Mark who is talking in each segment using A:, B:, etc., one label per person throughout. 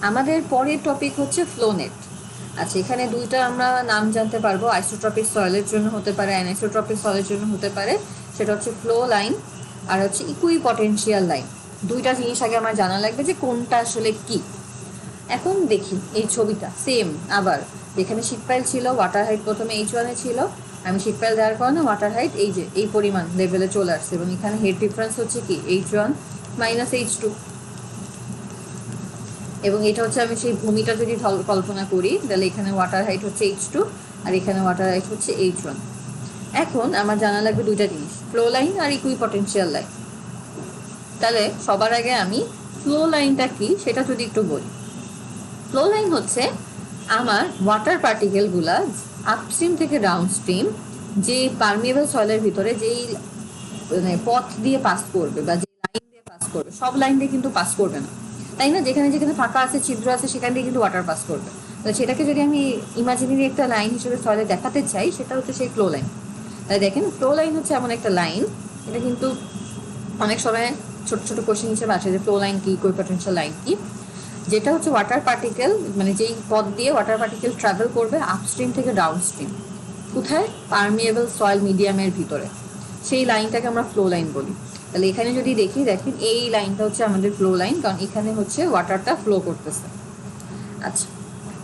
A: আমাদের পরের টপিক হচ্ছে ফ্লোনেট। আচ্ছা, এখানে দুইটা আমরা নাম জানতে পারবো, আইসোট্রপিক সয়েলের জন্য হতে পারে, অ্যানাইসোট্রপিক সয়েলের জন্য হতে পারে। সেটা হচ্ছে ফ্লো লাইন আর হচ্ছে ইকুই পটেনশিয়াল লাইন। দুইটা জিনিস আগে আমার জানা লাগবে যে কোনটা আসলে কি। এখন দেখি এই ছবিটা সেম। আবার যেখানে শীট পাইল ছিল, ওয়াটার হাইট প্রথমে H1 ছিল, আমি শীট পাইল দেওয়ার কারণে ওয়াটার হাইট এই যে এই পরিমাণ লেভেলে চলে আসছে, এবং এখানে হেড ডিফারেন্স হচ্ছে কি H1 মাইনাস H2। এবং এটা হচ্ছে আমি সেই ভূমিটা যদি কল্পনা করি, তাহলে এখানে ওয়াটার হাইট হচ্ছে H2 আর এখানে ওয়াটার হাইট হচ্ছে H1। এখন আমার জানা লাগবে দুইটা জিনিস, ফ্লো লাইন আর ইকুই পটেনশিয়াল লাইন। তাহলে সবার আগে আমি ফ্লো লাইনটা কি সেটা যদি একটু বলি। ফ্লো লাইন হচ্ছে আমার ওয়াটার পার্টিকেলগুলা আপস্ট্রিম থেকে ডাউনস্ট্রিম যে পারমিয়েবল সয়েলের ভিতরে যেই মানে পথ দিয়ে পাস করবে বা যে লাইন দিয়ে পাস করবে, সব লাইন দিয়ে কিন্তু পাস করবে না, তাই না? যেখানে যেখানে ফাঁকা আছে, ছিদ্র আছে, সেখান দিয়ে কিন্তু ওয়াটার পাস করবে। তো সেটাকে যদি আমি ইমাজিনারি একটা লাইন হিসেবে সয়েলে দেখাতে চাই, সেটা হচ্ছে সেই ফ্লো লাইন। তাই দেখেন, ফ্লো লাইন হচ্ছে এমন একটা লাইন, এটা কিন্তু অনেক সময় ছোট ছোট কোশ্চেন হিসেবে আসে যে ফ্লো লাইন কি, ইকুইপটেনশিয়াল লাইন কি। যেটা হচ্ছে ওয়াটার পার্টিকেল, মানে যেই পথ দিয়ে ওয়াটার পার্টিকেল ট্রাভেল করবে আপস্ট্রিম থেকে ডাউনস্ট্রিম, কোথায়? পারমিয়েবল সয়েল মিডিয়ামের ভিতরে, সেই লাইনটাকে আমরা ফ্লো লাইন বলি। তাহলে এখানে যদি দেখি, দেখেন এই লাইনটা হচ্ছে আমাদের ফ্লো লাইন, কারণ এখানে হচ্ছে ওয়াটারটা ফ্লো করতেছে। আচ্ছা,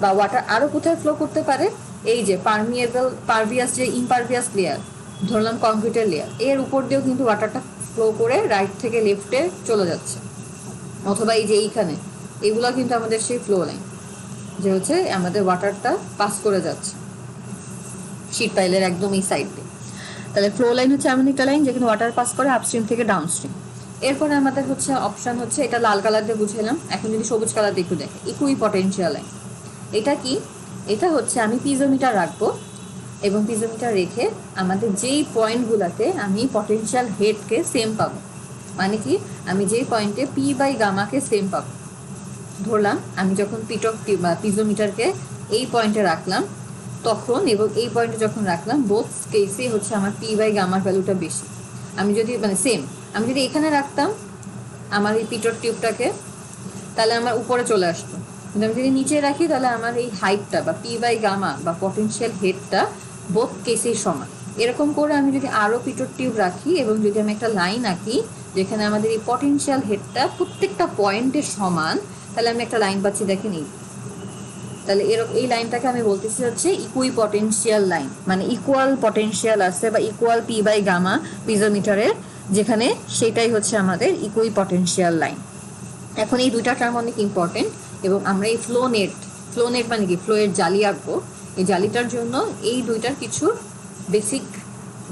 A: বা ওয়াটার আরও কোথায় ফ্লো করতে পারে? এই যে পারমিয়েবল পারভিয়াস যে ইমপারভিয়াস লেয়ার, ধরলাম কংক্রিটের লেয়ার, এর উপর দিয়েও কিন্তু ওয়াটারটা ফ্লো করে রাইট থেকে লেফটে চলে যাচ্ছে। অথবা এই যে এইখানে, এগুলো কিন্তু আমাদের সেই ফ্লো লাইন, যে হচ্ছে আমাদের ওয়াটারটা পাস করে যাচ্ছে শীট পাইলের একদম এই সাইড দিয়ে। তাহলে ফ্লো লাইন হচ্ছে এমন একটা লাইন যেখানে ওয়াটার পাস করে আপস্ট্রিম থেকে ডাউনস্ট্রিম। এরপরে আমাদের হচ্ছে অপশন হচ্ছে, এটা লাল কালার দিয়ে বুঝলাম, এখন যদি সবুজ কালার দিয়ে একটু দেখে, ইকুই পটেনশিয়াল লাইন। এটা কি? এটা হচ্ছে আমি পিজোমিটার রাখবো, এবং পিজোমিটার রেখে আমাদের যেই পয়েন্টগুলোতে আমি পটেনশিয়াল হেডকে সেম পাবো, মানে কি আমি যেই পয়েন্টে পি বাই গামাকে সেম পাবো, ধরলাম আমি যখন পিজোমিটারকে এই পয়েন্টে রাখলাম তখন, এবং এই পয়েন্টে যখন রাখলাম, বোথ কেসে হচ্ছে আমার পি বাই গামার ভ্যালুটা বেশি। আমি যদি মানে সেম, আমি যদি এখানে রাখতাম আমার এই পিটর টিউবটাকে, তাহলে আমার উপরে চলে আসতো। কিন্তু আমি যদি নিচে রাখি, তাহলে আমার এই হাইটটা বা পি বাই গামা বা পটেনশিয়াল হেডটা বোথ কেসেই সমান। এরকম করে আমি যদি আরও পিটর টিউব রাখি এবং যদি আমি একটা লাইন আঁকি যেখানে আমাদের এই পটেনশিয়াল হেডটা প্রত্যেকটা পয়েন্টের সমান, তাহলে আমি একটা লাইন পাচ্ছি, দেখেন এই। তাহলে এই লাইনটাকে আমি বলতেছি হচ্ছে ইকুই পটেনশিয়াল লাইন, মানে ইকুয়াল পটেনশিয়াল আছে বা ইকুয়াল পি বাই গামা পিজোমিটারের যেখানে, সেটাই হচ্ছে আমাদের ইকুই পটেনশিয়াল লাইন। এখন এই দুইটা টার্ম অনেক ইম্পর্টেন্ট, এবং আমরা এই ফ্লো নেট মানে কি, ফ্লো এর জালি আঁকবো। এই জালিটার জন্য এই দুইটার কিছু বেসিক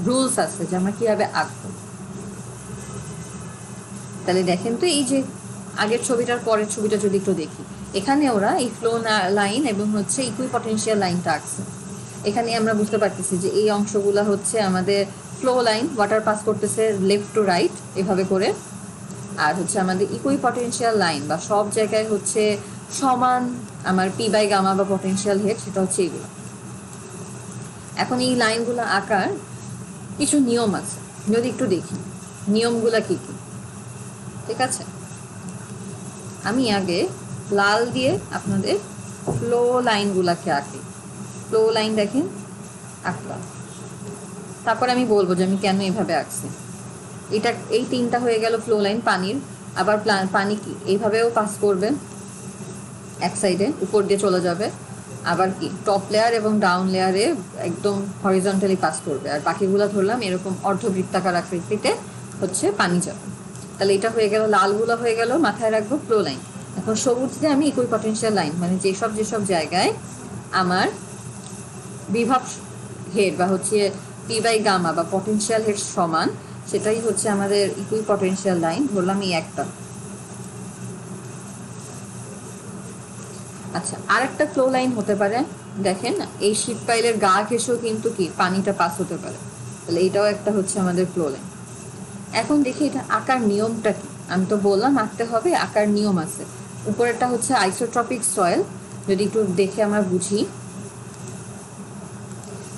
A: রুলস আছে যে আমরা কীভাবে আঁকবো। তাহলে দেখেন তো, এই যে আগের ছবিটার পরের ছবিটা যদি একটু দেখি, এখানে ওরা এই ফ্লো লাইন এবং হচ্ছে ইকুই পটেনশিয়াল লাইনটা আঁকছে। এখানে আমরা বুঝতে পারতেছি যে এই অংশগুলো হচ্ছে আমাদের ফ্লো লাইন, ওয়াটার পাস করতেছে লেফট টু রাইট এভাবে করে। আর হচ্ছে আমাদের ইকুই পটেনশিয়াল লাইন বা সব জায়গায় হচ্ছে সমান আমার পি বাই গামা বা পটেনশিয়াল হেড, সেটা হচ্ছে এগুলো। এখন এই লাইনগুলো আঁকার কিছু নিয়ম আছে, যদি একটু দেখি নিয়মগুলো কি কি। ঠিক আছে, আমি আগে লাল দিয়ে আপনাদের ফ্লো লাইনগুলোকে আঁকি। ফ্লো লাইন দেখেন আঁকলাম, তারপরে আমি বলবো যে আমি কেন এইভাবে আঁকছি। এটা এই তিনটা হয়ে গেল ফ্লো লাইন পানির। আবার পানি কি এইভাবেও পাস করবে, এক সাইডে উপর দিয়ে চলে যাবে। আবার কি টপ লেয়ার এবং ডাউন লেয়ারে একদম হরিজন্টালি পাস করবে, আর বাকিগুলো ধরলাম এরকম অর্ধবৃত্তাকার আকৃতিতে হচ্ছে পানি যাবে। তাহলে এটা হয়ে গেল, লালগুলো হয়ে গেল, মাথায় রাখবো ফ্লো লাইন। এখন সবুজ দিয়ে আমি ইকুই পটেনশিয়াল লাইন, মানে যেসব জায়গায় আমার বিভব হেড বা হচ্ছে পি বাই গামা বা পটেনশিয়াল হেড সমান, সেটাই হচ্ছে আমাদের ইকুই পটেনশিয়াল লাইন। ধরলাম এই একটা। আচ্ছা, আরেকটা ফ্লো লাইন হতে পারে, দেখেন এই শীট পাইলের গা ঘেঁষেও কিন্তু কি পানিটা পাস হতে পারে। তাহলে এটাও একটা হচ্ছে আমাদের ফ্লো লাইন। এখন দেখি এটা আঁকার নিয়মটা কি। আমি তো বললাম আঁকতে হবে, আঁকার নিয়ম আছে। উপরেরটা হচ্ছে আইসোট্রপিক সয়েল, যদি একটু দেখে আমরা বুঝি।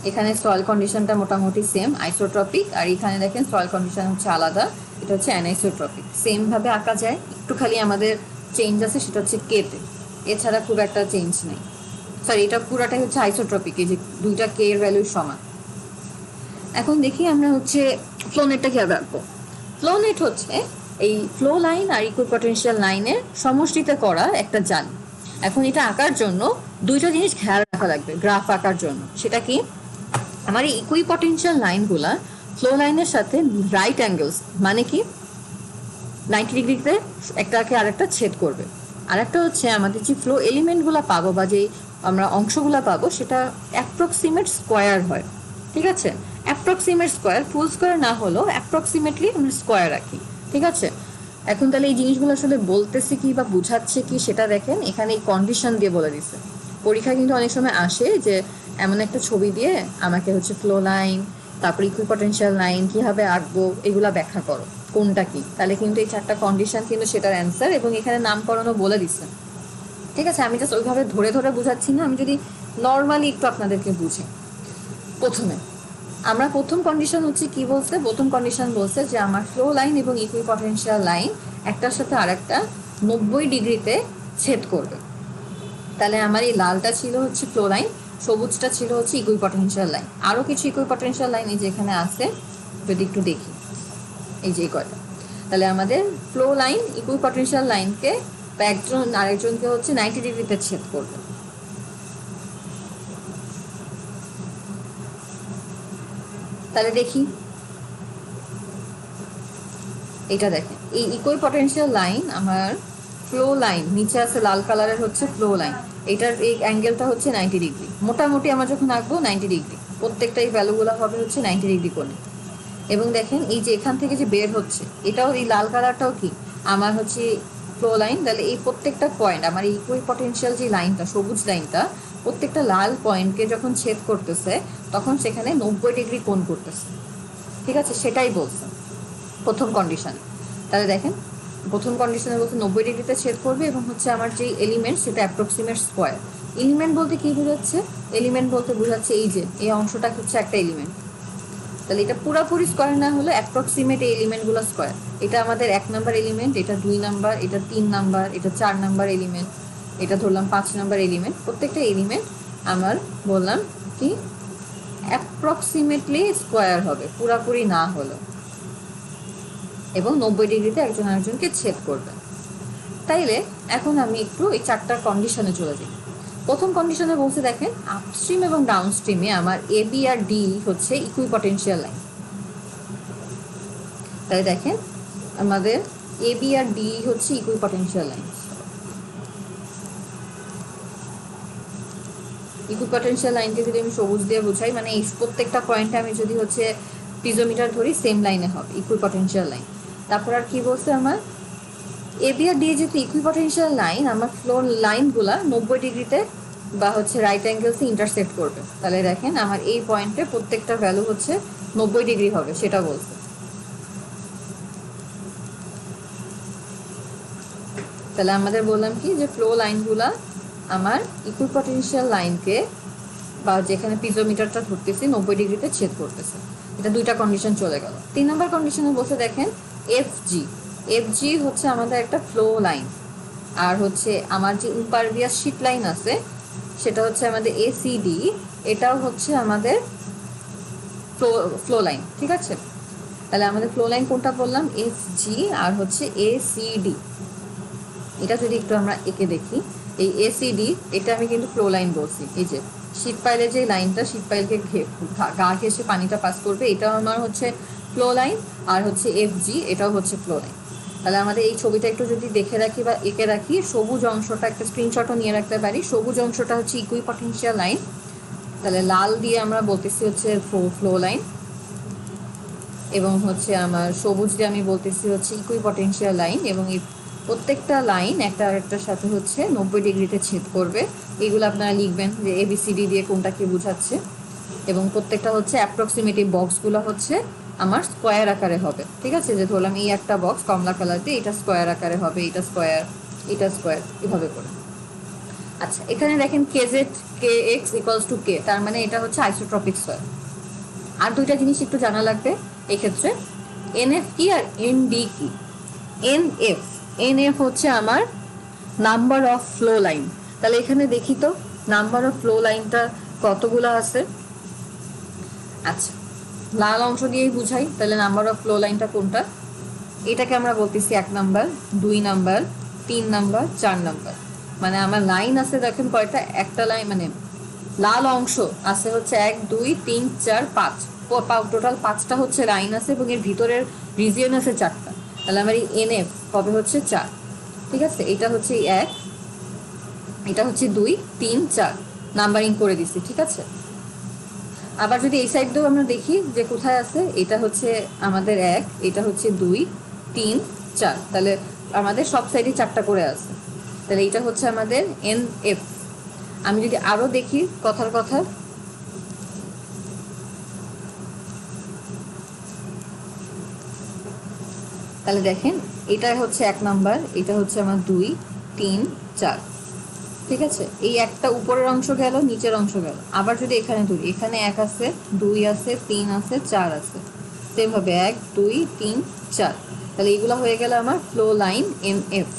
A: এখানে সয়েল কন্ডিশনটা মোটামুটি সেম, আইসোট্রপিক। আর এখানে দেখেন সয়েল কন্ডিশন হচ্ছে আলাদা, এটা হচ্ছে অ্যানাইসোট্রপিক। সেমভাবে আঁকা যায়, একটু খালি আমাদের চেঞ্জ আছে, সেটা হচ্ছে কেতে। এছাড়া খুব একটা চেঞ্জ নেই। সরি, এটা পুরাটাই হচ্ছে আইসোট্রপিক, এই যে দুইটা কে এর ভ্যালু সমান। এখন দেখি আমরা হচ্ছে ফ্লো নেটটা কিভাবে আঁকবো। ফ্লো নেট হচ্ছে এই ফ্লো লাইন আর ইকুইপটেনশিয়াল লাইনের সমষ্টিতে করা একটা জাল। এখন এটা আঁকার জন্য দুইটা জিনিস খেয়াল রাখা লাগবে গ্রাফ আঁকার জন্য। সেটা কি, আমার এই ইকুইপটেনশিয়াল লাইনগুলা ফ্লো লাইনের সাথে রাইট অ্যাঙ্গেলস, মানে কি 90 ডিগ্রিতে একটাকে আরেকটা ছেদ করবে। আর একটা হচ্ছে আমাদের যে ফ্লো এলিমেন্টগুলো পাবো বা যে আমরা অংশগুলো পাবো সেটা অ্যাপ্রক্সিমেট স্কোয়ার হয়। ঠিক আছে, অ্যাপ্রক্সিমেট স্কোয়ার, ফুল স্কোয়ার না হলেও অ্যাপ্রক্সিমেটলি আমরা স্কোয়ার রাখি। ঠিক আছে, এখন তাহলে এই জিনিসগুলো আসলে বলতেছে কি বা বুঝাচ্ছে কি সেটা দেখেন, এখানে এই কন্ডিশন দিয়ে বলে দিচ্ছে। পরীক্ষায় কিন্তু অনেক সময় আসে যে এমন একটা ছবি দিয়ে আমাকে হচ্ছে ফ্লো লাইন তারপর ইকুইপটেনশিয়াল লাইন কিভাবে আঁকবো এগুলা ব্যাখ্যা করো, কোনটা কি। তাহলে কিন্তু এই 4টা কন্ডিশন কিন্তু সেটার অ্যান্সার, এবং এখানে নামকরণও বলে দিচ্ছে। ঠিক আছে, আমি জাস্ট ওইভাবে ধরে ধরে বুঝাচ্ছি না, আমি যদি নর্মালি একটু আপনাদেরকে বুঝে। প্রথমে আমরা প্রথম কন্ডিশন হচ্ছে কি বলছে, প্রথম কন্ডিশন বলছে যে আমার ফ্লো লাইন এবং ইকুইপটেনশিয়াল লাইন একটার সাথে আরেকটা 90 ডিগ্রিতে ছেদ করবে। তাহলে আমার এই লালটা ছিল হচ্ছে ফ্লো লাইন, সবুজটা ছিল হচ্ছে ইকুইপটেনশিয়াল লাইন। আরও কিছু ইকুইপটেনশিয়াল লাইন এই যে এখানে আছে, যদি একটু দেখি, এই যে কয়টা। তাহলে আমাদের ফ্লো লাইন ইকুইপটেনশিয়াল লাইনকে বা একজন আরেকজনকে হচ্ছে 90 ডিগ্রিতে ছেদ করবে। তাহলে দেখি, এটা দেখেন, এই ইকুইপটেনশিয়াল লাইন আমার ফ্লো লাইন, নিচে আছে লাল কালারের হচ্ছে ফ্লো লাইন, এটার এই অ্যাঙ্গেলটা হচ্ছে 90 ডিগ্রি। মোটামুটি আমরা যখন আঁকবো 90 ডিগ্রি, প্রত্যেকটা এই ভ্যালুগুলো হবে হচ্ছে 90 ডিগ্রি কোণে। এবং দেখেন এই যে এখান থেকে যে বের হচ্ছে, এটাও এই লাল কালারটাও কি আমার হচ্ছে ফ্লো লাইন। তাহলে এই প্রত্যেকটা পয়েন্ট আমার এই ইকুইপটেনশিয়াল যে লাইনটা, সবুজ লাইনটা প্রত্যেকটা লাল পয়েন্টকে যখন ছেদ করতেছে তখন সেখানে 90 ডিগ্রি কোণ করতেছে। ঠিক আছে, সেটাই বলছে প্রথম কন্ডিশন। তাহলে দেখেন প্রথম কন্ডিশনে বলতে 90 ডিগ্রিতে ছেদ করবে, এবং হচ্ছে আমার যে এলিমেন্ট সেটা অ্যাপ্রক্সিমেট স্কোয়ার। এলিমেন্ট বলতে কি বোঝাচ্ছে, এলিমেন্ট বলতে বোঝাচ্ছে এই যে এই অংশটা হচ্ছে একটা এলিমেন্ট। তাহলে এটা পুরোপুরি স্কোয়ার না হলে অ্যাপ্রক্সিমেট এই এলিমেন্টগুলো স্কোয়ার। এটা আমাদের 1 নাম্বার এলিমেন্ট, এটা 2 নাম্বার, এটা 3 নাম্বার, এটা 4 নাম্বার এলিমেন্ট, এটা ধরলাম 5 নাম্বার এলিমেন্ট। প্রত্যেকটা এলিমেন্ট আমার বললাম কি অ্যাপ্রক্সিমেটলি স্কোয়ার হবে, পুরাপুরি না হলেও, এবং 90 ডিগ্রিতে একজন আরেকজনকে ছেদ করবে। তাইলে এখন আমি একটু এই 4টা কন্ডিশনে চলে যাই। প্রথম কন্ডিশনে বলছে দেখেন আপস্ট্রিম এবং ডাউনস্ট্রিমে আমার এ বি আর ডি হচ্ছে ইকুইপটেনশিয়াল লাইন। তাই দেখেন আমাদের এ বি আর ডি হচ্ছে ইকুইপটেনশিয়াল লাইন। ইকুইপটেনশিয়াল লাইনকে যদি আমি সবুজ দিয়ে বোঝাই, মানে এই প্রত্যেকটা পয়েন্টে আমি যদি হচ্ছে পিজোমিটার ধরি সেম লাইনে হবে ইকুইপটেনশিয়াল লাইন। তারপর আর কি বলছে, আমার এ বি আর ডি যেহেতু ইকুইপটেনশিয়াল লাইন, আমার ফ্লো লাইনগুলা 90 ডিগ্রিতে বা হচ্ছে রাইট অ্যাঙ্গেলসে ইন্টারসেক্ট করবে। তাহলে দেখেন আমার এই পয়েন্টে প্রত্যেকটা ভ্যালু হচ্ছে 90 ডিগ্রি হবে, সেটা বলছে। তাহলে আমাদের বললাম কি যে ফ্লো লাইনগুলা আমার ইকুইপটেনশিয়াল লাইনকে বা যেখানে পিজোমিটারটা ধরতেছি 90 ডিগ্রিতে ছেদ করতেছে। এটা দুইটা কন্ডিশন চলে গেল। 3 নম্বর কন্ডিশনে বসে দেখেন এফ জি, এফ জি হচ্ছে আমাদের একটা ফ্লো লাইন, আর হচ্ছে আমার যে ইম্পারভিয়াস শীট লাইন আছে সেটা হচ্ছে আমাদের এসিডি, এটাও হচ্ছে আমাদের ফ্লো লাইন। ঠিক আছে, তাহলে আমাদের ফ্লো লাইন কোনটা বললাম, এফ জি আর হচ্ছে এসিডি। এটা যদি একটু আমরা এঁকে দেখি, এই এসিডি এটা আমি কিন্তু ফ্লো লাইন বলছি। এই যে শীট পাইলের যে লাইনটা, শীট পাইলকে গা ঘেঁষে পানিটা পাস করবে, এটাও আমার হচ্ছে ফ্লো লাইন। আর হচ্ছে এফ জি, এটাও হচ্ছে ফ্লো লাইন। তাহলে আমাদের এই ছবিটা একটু যদি দেখে রাখি বা এঁকে রাখি, সবুজ অংশটা একটা স্ক্রিনশটও নিয়ে রাখতে পারি। সবুজ অংশটা হচ্ছে ইকুইপটেনশিয়াল লাইন, তাহলে লাল দিয়ে আমরা বলতেছি হচ্ছে ফ্লো লাইন, এবং হচ্ছে আমার সবুজ দিয়ে আমি বলতেছি হচ্ছে ইকুইপটেনশিয়াল লাইন। এবং এই প্রত্যেকটা লাইন একটা আরেকটার সাথে হচ্ছে 90 ডিগ্রিতে ছেদ করবে। এগুলো আপনারা লিখবেন যে এবিসিডি দিয়ে কোনটা কি বোঝাচ্ছে, এবং প্রত্যেকটা হচ্ছে অ্যাপ্রক্সিমেট বক্সগুলো হচ্ছে আমার স্কোয়ার আকারে হবে। ঠিক আছে, যে ধরলাম এই একটা বক্স কমলা কালার দিয়ে, এটা স্কোয়ার আকারে হবে, এটা স্কোয়ার, এটা স্কোয়ার, এভাবে করে। আচ্ছা, এখানে দেখেন K Z K X equals to K, তার মানে এটা হচ্ছে আইসোট্রপিক স্কোয়ার। আর দুইটা জিনিস একটু জানা লাগবে এক্ষেত্রে, এনএফ কি আর এনডি কি। এনএফ, এনএফ হচ্ছে আমার নাম্বার অফ ফ্লো লাইন। তাহলে এখানে দেখি তো নাম্বার অফ ফ্লো লাইনটা কতগুলো আছে। আচ্ছা, লাল অংশ দিয়েই বুঝাই। তাহলে নাম্বার অফ ফ্লো লাইনটা কোনটা, এটাকে আমরা বলতেছি 1 নাম্বার, 2 নাম্বার, 3 নাম্বার, 4 নাম্বার। মানে আমার লাইন আছে দেখেন কয়টা, একটা লাইন মানে লাল অংশ আছে হচ্ছে 1 2 3 4 5, টোটাল 5টা হচ্ছে লাইন আছে এবং এর ভিতরের রিজিয়ন আছে 4টা। তাহলে আমার এই এনএফ হবে হচ্ছে 4। ঠিক আছে, এটা হচ্ছে 1, এটা হচ্ছে 2 3 4 নাম্বারিং করে দিছি। ঠিক আছে, আবার যদি এই সাইড দিয়েও আমরা দেখি যে কোথায় আছে, এটা হচ্ছে আমাদের 1, এটা হচ্ছে 2 3 4, তাহলে আমাদের সব সাইডে 4টা করে আছে। তাহলে এটা হচ্ছে আমাদের এন এফ। আমি যদি আরো দেখি কথার কথা, তাহলে দেখেন এটা হচ্ছে 1 নাম্বার, এটা হচ্ছে আমার 2 3 4। ঠিক আছে, এই একটা উপরের অংশ গেল, নিচের অংশ গেল। আবার যদি এখানে ধরি, এখানে 1 আছে, 2 আছে, 3 আছে, 4 আছে, সেম ভাবে 1 2 3 4। তাহলে এইগুলো হয়ে গেল আমার ফ্লো লাইন এন এফ।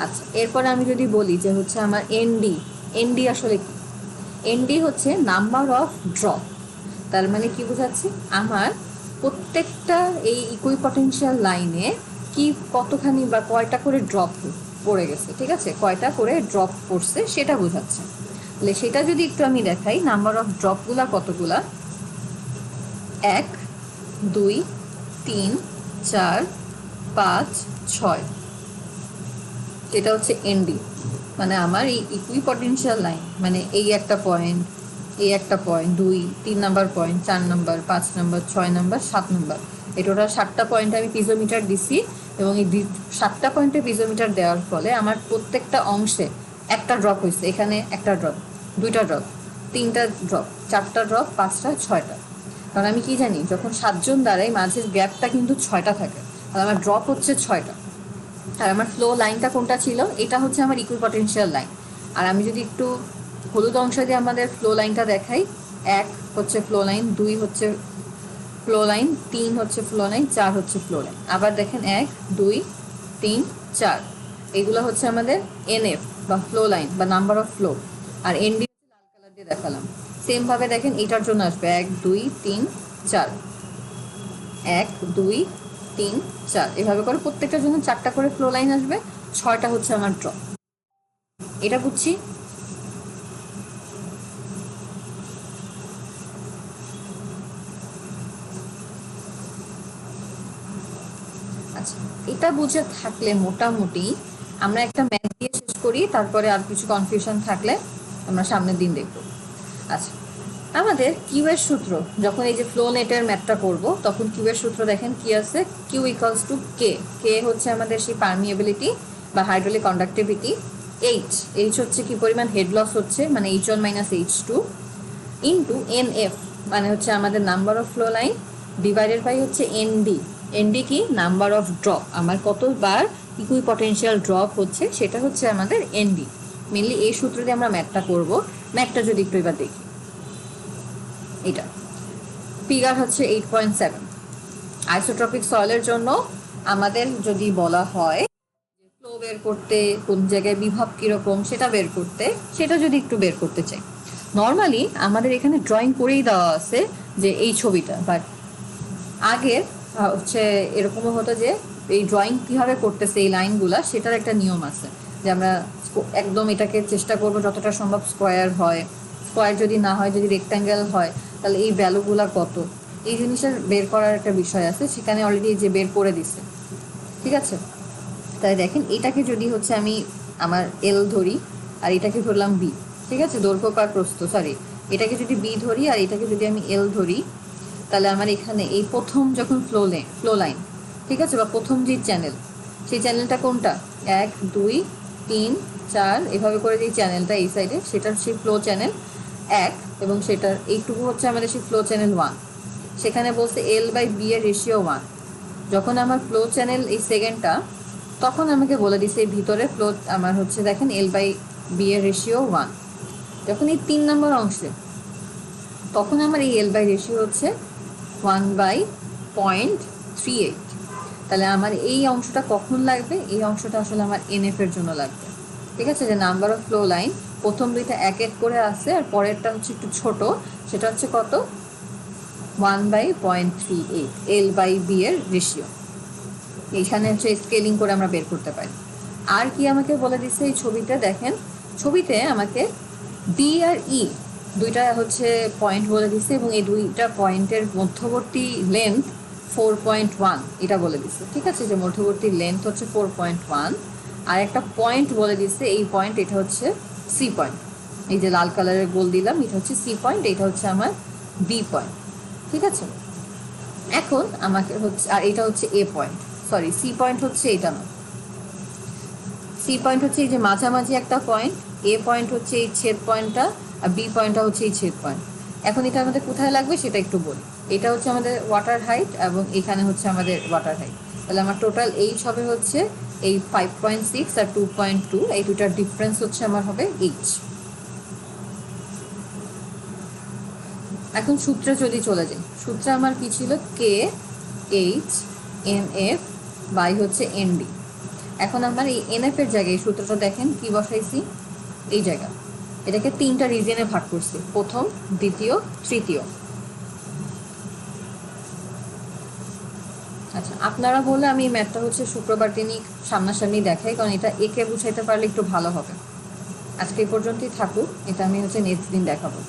A: আচ্ছা, এরপরে আমি যদি বলি যে হচ্ছে আমার এনডি। এনডি আসলে কি? এনডি হচ্ছে নাম্বার অফ ড্রপ। তার মানে কি বোঝাচ্ছে, আমার প্রত্যেকটা এই ইকুইপটেনশিয়াল লাইনে কি কতখানি বা কয়টা করে ড্রপ পড়ে গেছে। ঠিক আছে, কয়টা করে ড্রপ পড়ছে সেটা বোঝাচ্ছে। তাহলে সেটা যদি একটু আমি দেখাই, নাম্বার অফ ড্রপগুলা কতগুলা, 1 2 3 4 5 6। এটা হচ্ছে এনডি। মানে আমার এই ইকুইপটেনশিয়াল লাইন, মানে এই একটা পয়েন্ট, এই একটা point, 2 3 number point, 4 number, 5 number, 6 number, 7 number, এই টোটাল 7টা পয়েন্টে আমি পিজোমিটার দিছি। এবং এই 7টা পয়েন্টে পিজোমিটার দেওয়ার ফলে আমার প্রত্যেকটা অংশে একটা ড্রপ হয়েছে। এখানে একটা ড্রপ, 2টা ড্রপ, 3টা ড্রপ, 4টা ড্রপ, 5টা, 6টা। কারণ আমি কি জানি, যখন 7 জন দাঁড়াই মাঝের গ্যাপটা কিন্তু 6টা থাকে, আর আমার ড্রপ হচ্ছে 6টা। আর আমার ফ্লো লাইনটা কোনটা ছিল, এটা হচ্ছে আমার ইকুইপটেনশিয়াল লাইন। আর আমি যদি একটু হলুদ অংশ দিয়ে আমাদের ফ্লো লাইনটা দেখাই, 1 হচ্ছে ফ্লো লাইন, 2 হচ্ছে ফ্লো লাইন, 3 হচ্ছে ফ্লো লাইন, 4 হচ্ছে ফ্লো লাইন। আবার দেখেন 1 2 3 4, এগুলো হচ্ছে আমাদের এনএফ বা ফ্লো লাইন বা নাম্বার অফ ফ্লো। আর এনডি লাল কালার দিয়ে দেখালাম। সেম ভাবে দেখেন এটার জন্য আসবে 1 2 3 4, 1 2 3 4, এভাবে করে প্রত্যেকটার জন্য 4টা করে ফ্লো লাইন আসবে, 6টা হচ্ছে আমার ড্রপ। এটা বুঝছি। আচ্ছা, এটা বুঝে থাকলে মোটামুটি আমরা একটা ম্যাথ দিয়ে শেষ করি, তারপরে আর কিছু কনফিউশন থাকলে আমরা সামনের দিন দেখব। আচ্ছা, আমাদের কিউ এর সূত্র, যখন এই যে ফ্লো নেটের ম্যাথটা করব তখন কিউ এর সূত্র দেখেন কি আছে, কিউ ইকুয়ালস টু কে। কে হচ্ছে আমাদের সেই পারমিয়েবিলিটি বা হাইড্রোলিক কন্ডাক্টিভিটি। এইচ, এইচ হচ্ছে কি পরিমাণ হেড লস হচ্ছে, মানে H1 minus H2 into N F, মানে হচ্ছে আমাদের number of flow line, divided by হচ্ছে এনডি। এনডি কি, নাম্বার অফ ড্রপ, আমার কতবার ইকুইপটেনশিয়াল ড্রপ হচ্ছে সেটা হচ্ছে আমাদের এনডি। মেনলি এই সূত্র দিয়ে আমরা ম্যাথটা করব। ম্যাথটা যদি একটু এবার দেখি, এটা ফিগার হচ্ছে 8.7। আইসোট্রপিক সয়েলের জন্য আমাদের যদি বলা হয় ফ্লো বের করতে, কোন জায়গায় বিভব কিরকম সেটা বের করতে, সেটা যদি একটু বের করতে চাই, নর্মালি আমাদের এখানে ড্রয়িং করেই দেওয়া আছে যে এই ছবিটা। বাট আগে হচ্ছে এরকমও হতো যে এই ড্রয়িং কিভাবে করতেছে এই লাইনগুলা, সেটার একটা নিয়ম আছে যে আমরা একদম এটাকে চেষ্টা করব যতটা সম্ভব স্কোয়ার হয়, স্কোয়ার যদি না হয়, যদি রেক্ট্যাঙ্গেল হয়, তাহলে এই ভ্যালুগুলা কত, এই জিনিসটা বের করার একটা বিষয় আছে, সেখানে অলরেডি যে বের করে দিছে। ঠিক আছে, তাই দেখেন এটাকে যদি হচ্ছে আমি আমার এল ধরি আর এটাকে ধরলাম বি। ঠিক আছে, দৈর্ঘ্য আর প্রস্থ, সরি, এটাকে যদি বি ধরি আর এটাকে যদি আমি এল ধরি, তাহলে আমার এখানে এই প্রথম যখন ফ্লো লাইন, ঠিক আছে, বা প্রথম যে চ্যানেল, সেই চ্যানেলটা কোনটা, 1 2 3 4, এভাবে করে যে চ্যানেলটা এই সাইডে, সেটার সেই ফ্লো চ্যানেল 1, এবং সেটার এইটুকু হচ্ছে আমাদের সেই ফ্লো চ্যানেল 1। সেখানে বলছে এল বাই বি এর রেশিও 1। যখন আমার ফ্লো চ্যানেল এই সেকেন্ডটা, তখন আমাকে বলে দিছে এই ভিতরে ফ্লো আমার হচ্ছে দেখেন এল বাই বি এর রেশিও 1। যখন এই 3 নম্বর অংশে, তখন আমার এই এল বাই রেশিও হচ্ছে 1/0.38। তাহলে আমার এই অংশটা কখন লাগবে, এই অংশটা আসলে আমার এনএফ এর জন্য লাগবে। ঠিক আছে, যে নাম্বার অফ ফ্লো লাইন প্রথম দুইটা এক এক করে আছে আর পরেরটা হচ্ছে একটু ছোট, সেটা হচ্ছে কত 1/0.38 এল বাই বি এর রেশিও। এইখানে হচ্ছে স্কেলিং করে আমরা বের করতে পারি। আর কি আমাকে বলে দিচ্ছে এই ছবিতে দেখেন, ছবিতে আমাকে ডি আর ই দুইটা হচ্ছে পয়েন্ট বলে দিচ্ছে এবং এই দুইটা পয়েন্টের মধ্যবর্তী লেন্থ 4.1 এটা বলে দিচ্ছে। ঠিক আছে, যে মধ্যবর্তী লেন্থ হচ্ছে 4.1 আর একটা পয়েন্ট বলে দিচ্ছে, এই পয়েন্ট এটা হচ্ছে সি পয়েন্ট, এই যে লাল কালারের গোল দিলাম এটা হচ্ছে সি পয়েন্ট, এটা হচ্ছে আমার বি পয়েন্ট। ঠিক আছে, এখন আমাকে হচ্ছে, আর এটা হচ্ছে এ পয়েন্ট, সরি সি পয়েন্ট হচ্ছে এটা না, সি পয়েন্ট হচ্ছে এই যে মাঝামাঝি একটা পয়েন্ট, এ পয়েন্ট হচ্ছে এই ছেদ পয়েন্টটা আর বি পয়েন্টটা হচ্ছে এই ছেদ পয়েন্ট। এখন এটা আমাদের কোথায় লাগবে সেটা একটু বলি। এটা হচ্ছে আমাদের ওয়াটার হাইট এবং এখানে হচ্ছে আমাদের ওয়াটার হাইট, তাহলে আমার টোটাল এইচ হবে হচ্ছে এই 5.6 আর 2.2, এই দুটার ডিফারেন্স হচ্ছে আমার হবে এইচ। এখন সূত্রে যদি চলে যাই, সূত্রে আমার কি ছিল, K H M F by হচ্ছে এন ডি। এখন আমার এই এনএফ এর জায়গায় এই সূত্রটা দেখেন কি বসাইছি, এই জায়গা এটাকে তিনটা রিজনে ভাগ করছি, প্রথম, দ্বিতীয়, তৃতীয়। আচ্ছা, আপনারা বলে আমি এই ম্যাথটা হচ্ছে শুক্রবার দিনই সামনাসামনি দেখাই, কারণ এটা একে বুঝাইতে পারলে একটু ভালো হবে। আজকে এই পর্যন্তই থাকুক, এটা আমি হচ্ছে নেক্সট দিন দেখাবো।